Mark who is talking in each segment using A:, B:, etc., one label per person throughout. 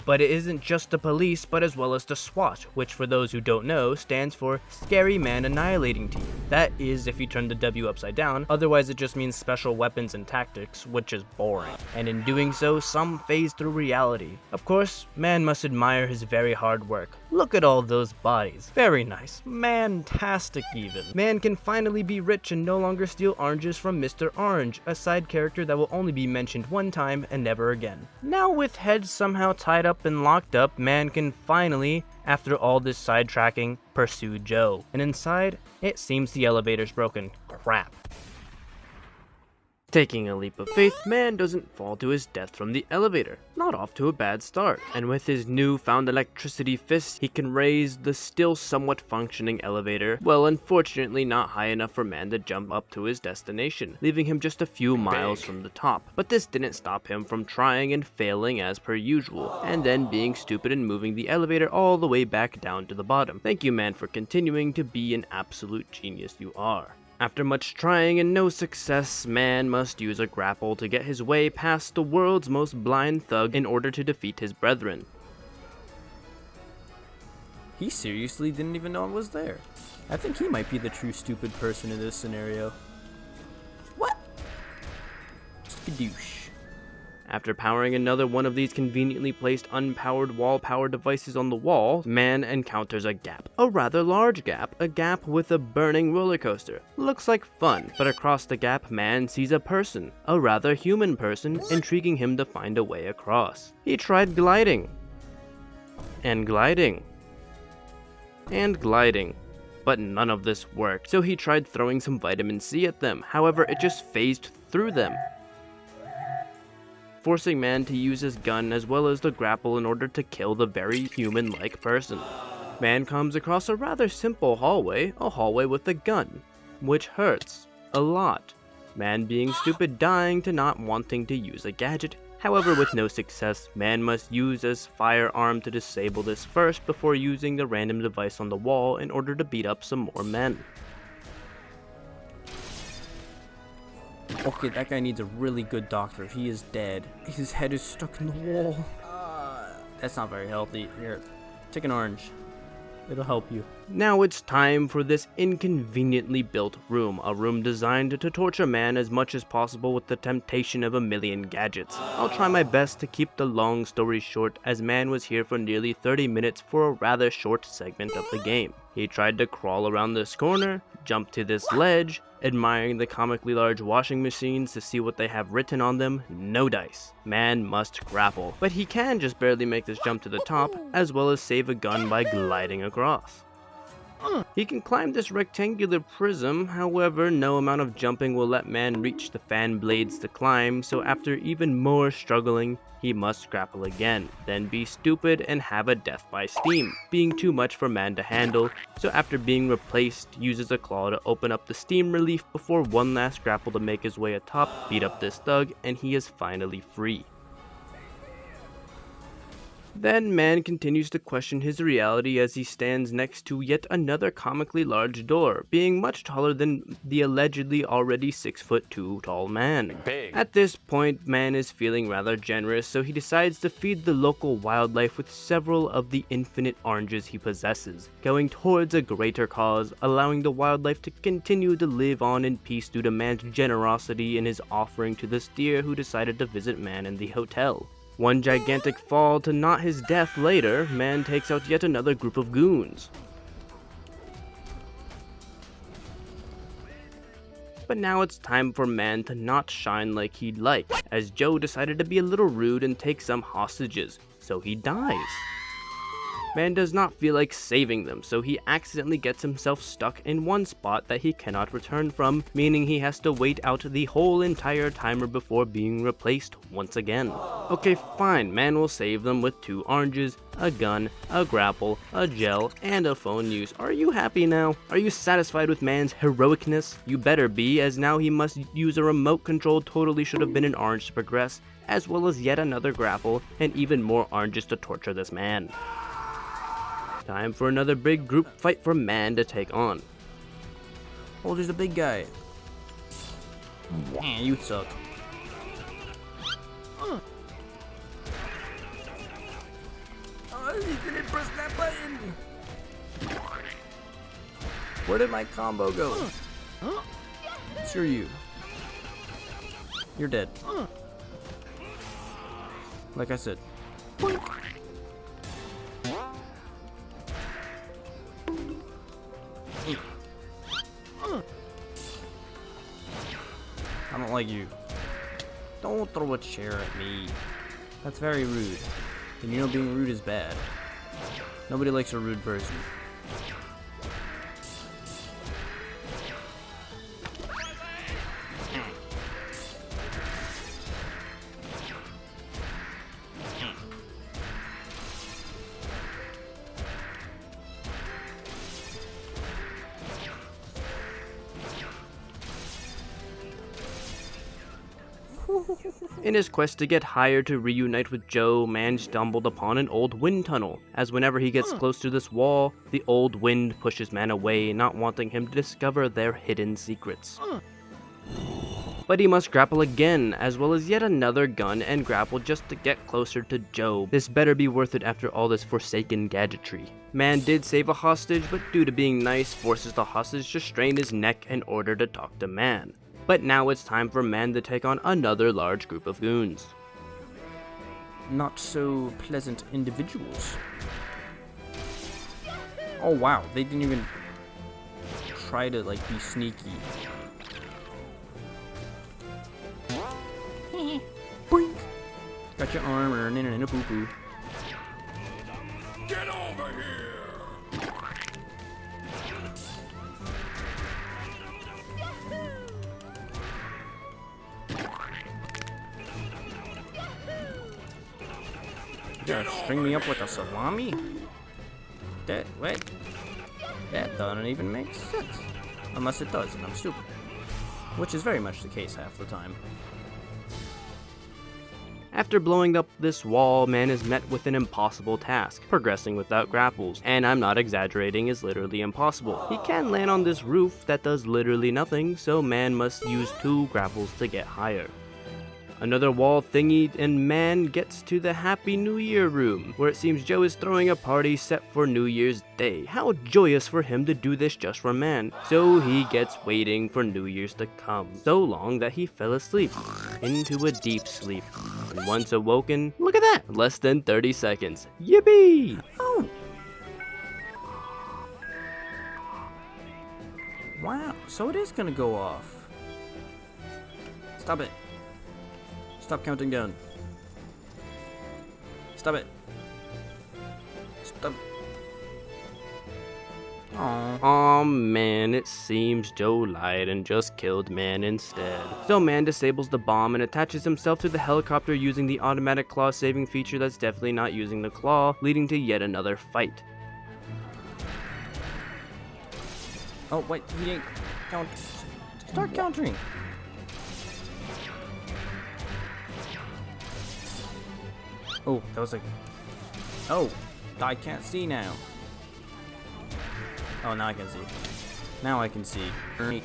A: But it isn't just the police, but as well as the SWAT, which for those who don't know, stands for Scary Man Annihilating Team. That is if you turn the W upside down, otherwise it just means Special Weapons and Tactics, which is boring. And in doing so, some phase through reality. Of course, man must admire his very hard work. Look at all those bodies. Very nice. Mantastic even. Man can finally be rich and no longer steal oranges from Mr. Orange, a side character that will only be mentioned one time and never again. Now with heads somehow tied up and locked up, man can finally, after all this sidetracking, pursue Joe. And inside, it seems the elevator's broken. Crap. Taking a leap of faith, man doesn't fall to his death from the elevator. Not off to a bad start. And with his newfound electricity fist, he can raise the still somewhat functioning elevator. Well, unfortunately not high enough for man to jump up to his destination, leaving him just a few miles from the top. But this didn't stop him from trying and failing as per usual, and then being stupid and moving the elevator all the way back down to the bottom. Thank you, man, for continuing to be an absolute genius you are. After much trying and no success, man must use a grapple to get his way past the world's most blind thug in order to defeat his brethren.
B: He seriously didn't even know I was there. I think he might be the true stupid person in this scenario. What? Skadoosh.
A: After powering another one of these conveniently placed unpowered wall power devices on the wall, man encounters a gap. A rather large gap, a gap with a burning roller coaster. Looks like fun, but across the gap, man sees a person, a rather human person, intriguing him to find a way across. He tried gliding. And gliding. And gliding. But none of this worked, so he tried throwing some vitamin C at them. However, it just phased through them, forcing man to use his gun as well as the grapple in order to kill the very human-like person. Man comes across a rather simple hallway, a hallway with a gun, which hurts a lot. Man being stupid, dying to not wanting to use a gadget. However, with no success, man must use his firearm to disable this first before using the random device on the wall in order to beat up some more men.
B: Okay, that guy needs a really good doctor. He is dead. His head is stuck in the wall. That's not very healthy. Here, take an orange. It'll help you.
A: Now it's time for this inconveniently built room, a room designed to torture man as much as possible with the temptation of a million gadgets. I'll try my best to keep the long story short, as man was here for nearly 30 minutes for a rather short segment of the game. He tried to crawl around this corner, jump to this ledge, admiring the comically large washing machines to see what they have written on them. No dice. Man must grapple, but he can just barely make this jump to the top, as well as save a gun by gliding across. He can climb this rectangular prism, however, no amount of jumping will let man reach the fan blades to climb, so after even more struggling, he must grapple again, then be stupid and have a death by steam, being too much for man to handle, so after being replaced, uses a claw to open up the steam relief before one last grapple to make his way atop, beat up this thug, and he is finally free. Then man continues to question his reality as he stands next to yet another comically large door, being much taller than the allegedly already 6'2" tall man.
C: Big.
A: At this point, man is feeling rather generous, so he decides to feed the local wildlife with several of the infinite oranges he possesses, going towards a greater cause, allowing the wildlife to continue to live on in peace due to man's generosity in his offering to this deer who decided to visit man in the hotel. One gigantic fall to not his death later, man takes out yet another group of goons. But now it's time for man to not shine like he'd like, as Joe decided to be a little rude and take some hostages, so he dies. Man does not feel like saving them, so he accidentally gets himself stuck in one spot that he cannot return from, meaning he has to wait out the whole entire timer before being replaced once again. Okay, fine, man will save them with 2 oranges, a gun, a grapple, a gel, and a phone use. Are you happy now? Are you satisfied with man's heroicness? You better be, as now he must use a remote control totally should have been an orange to progress, as well as yet another grapple, and even more oranges to torture this man. Time for another big group fight for man to take on.
B: Oh, there's a big guy. Man, you suck. because he didn't press that button. Where did my combo go? Screw you. You're dead. Like I said. I don't like you. Don't throw a chair at me. That's very rude. And you know being rude is bad. Nobody likes a rude person.
A: In his quest to get higher to reunite with Joe, man stumbled upon an old wind tunnel, as whenever he gets close to this wall, the old wind pushes man away, not wanting him to discover their hidden secrets. But he must grapple again, as well as yet another gun and grapple just to get closer to Joe. This better be worth it after all this forsaken gadgetry. Man did save a hostage, but due to being nice, forces the hostage to strain his neck in order to talk to man. But now it's time for man to take on another large group of goons.
B: Not so pleasant individuals. Oh wow, they didn't even try to like be sneaky. Boink! Got your armor and a poo poo.
C: Get over here!
B: You gotta string me up like a salami? That, what? That doesn't even make sense. Unless it does, and I'm stupid. Which is very much the case half the time.
A: After blowing up this wall, man is met with an impossible task. Progressing without grapples, and I'm not exaggerating, is literally impossible. He can land on this roof that does literally nothing, so man must use 2 grapples to get higher. Another wall thingy, and man gets to the Happy New Year room, where it seems Joe is throwing a party set for New Year's Day. How joyous for him to do this just for man. So he gets waiting for New Year's to come, so long that he fell asleep, into a deep sleep. And once awoken, look at that, less than 30 seconds. Yippee!
B: Oh! Wow, so it is gonna go off. Stop it. Stop counting down. Stop it. Stop. Aww.
A: Aw man, it seems Joe lied and just killed man instead. So man disables the bomb and attaches himself to the helicopter using the automatic claw saving feature that's definitely not using the claw, leading to yet another fight.
B: Oh, wait, he didn't count. Start countering. Oh, that was like... Oh, I can't see now. Oh, now I can see. Now I can see. Right.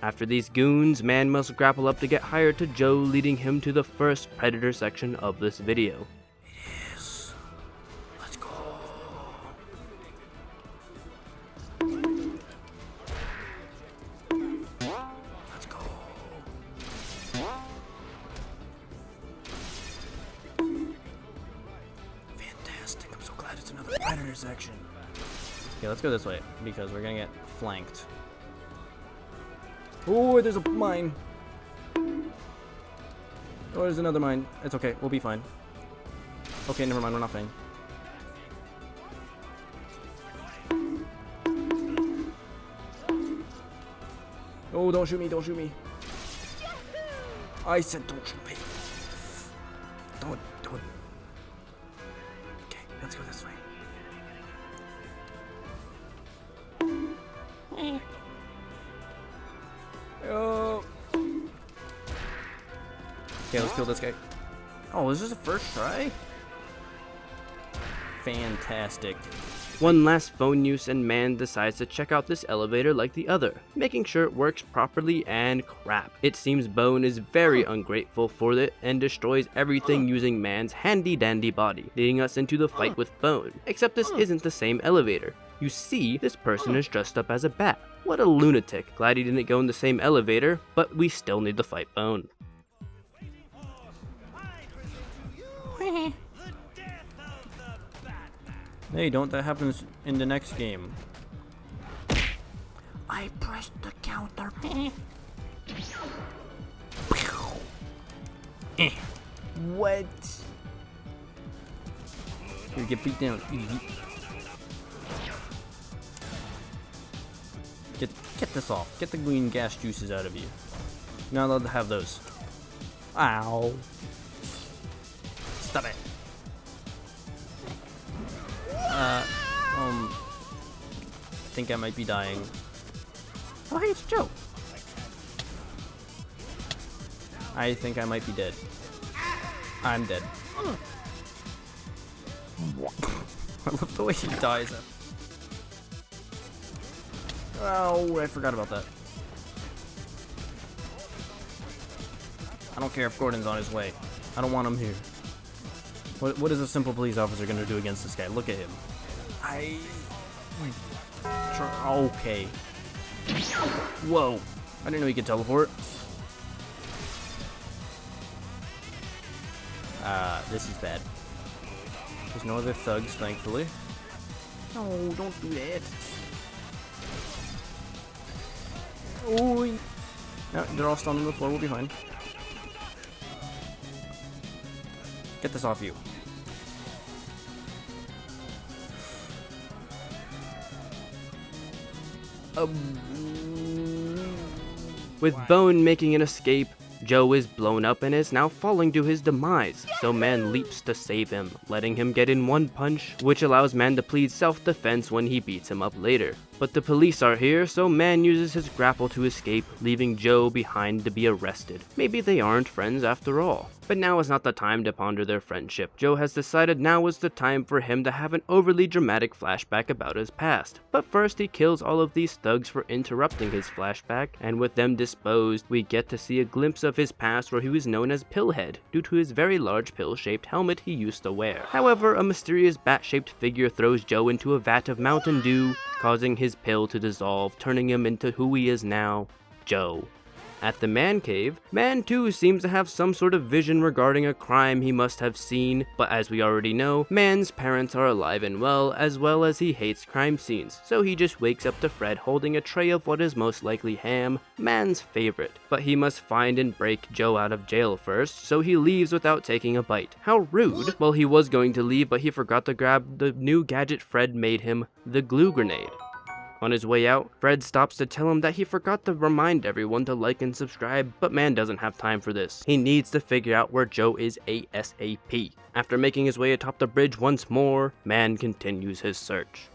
A: After these goons, man must grapple up to get higher to Joe, leading him to the first predator section of this video.
B: Yes. Let's go. Let's go. Fantastic. I'm so glad it's another predator section. Okay, let's go this way because we're gonna get flanked. Oh, there's a mine. Oh, there's another mine. It's okay. We'll be fine. Okay, never mind. We're not fine. Oh, don't shoot me. Don't shoot me. I said don't shoot me. Don't. Okay, let's go this way. Oh. Okay, let's kill this guy. Oh, is this a first try? Fantastic.
A: One last phone use and man decides to check out this elevator like the other, making sure it works properly, and crap. It seems Bone is very ungrateful for it and destroys everything using man's handy dandy body, leading us into the fight with Bone. Except this isn't the same elevator. You see, this person is dressed up as a bat. What a lunatic. Glad he didn't go in the same elevator, but we still need to fight Bone.
B: Hey, don't that happens in the next game? I pressed the counter. What? You get beat down. Get this off. Get the green gas juices out of you. You're not allowed to have those. Ow. Stop it. I think I might be dying. Oh, hey, it's Joe. I think I might be dead. I'm dead. I love the way he dies. Oh, I forgot about that. I don't care if Gordon's on his way. I don't want him here. What is a simple police officer gonna do against this guy? Look at him. Okay. Whoa. I didn't know he could teleport. This is bad. There's no other thugs, thankfully. No, don't do that. Oh, no, they're all stunned on the floor. We'll be fine. Get this off you.
A: With Bone making an escape, Joe is blown up and is now falling to his demise, so Man leaps to save him, letting him get in one punch, which allows Man to plead self-defense when he beats him up later. But the police are here, so Man uses his grapple to escape, leaving Joe behind to be arrested. Maybe they aren't friends after all. But now is not the time to ponder their friendship. Joe has decided now is the time for him to have an overly dramatic flashback about his past. But first he kills all of these thugs for interrupting his flashback, and with them disposed, we get to see a glimpse of his past where he was known as Pillhead, due to his very large pill-shaped helmet he used to wear. However, a mysterious bat-shaped figure throws Joe into a vat of Mountain Dew, causing his pill to dissolve, turning him into who he is now, Joe. At the man cave, Man too seems to have some sort of vision regarding a crime he must have seen, but as we already know, Man's parents are alive and well as he hates crime scenes, so he just wakes up to Fred holding a tray of what is most likely ham, Man's favorite. But he must find and break Joe out of jail first, so he leaves without taking a bite. How rude! Well, he was going to leave, but he forgot to grab the new gadget Fred made him, the glue grenade. On his way out, Fred stops to tell him that he forgot to remind everyone to like and subscribe, but Man doesn't have time for this. He needs to figure out where Joe is ASAP. After making his way atop the bridge once more, Man continues his search.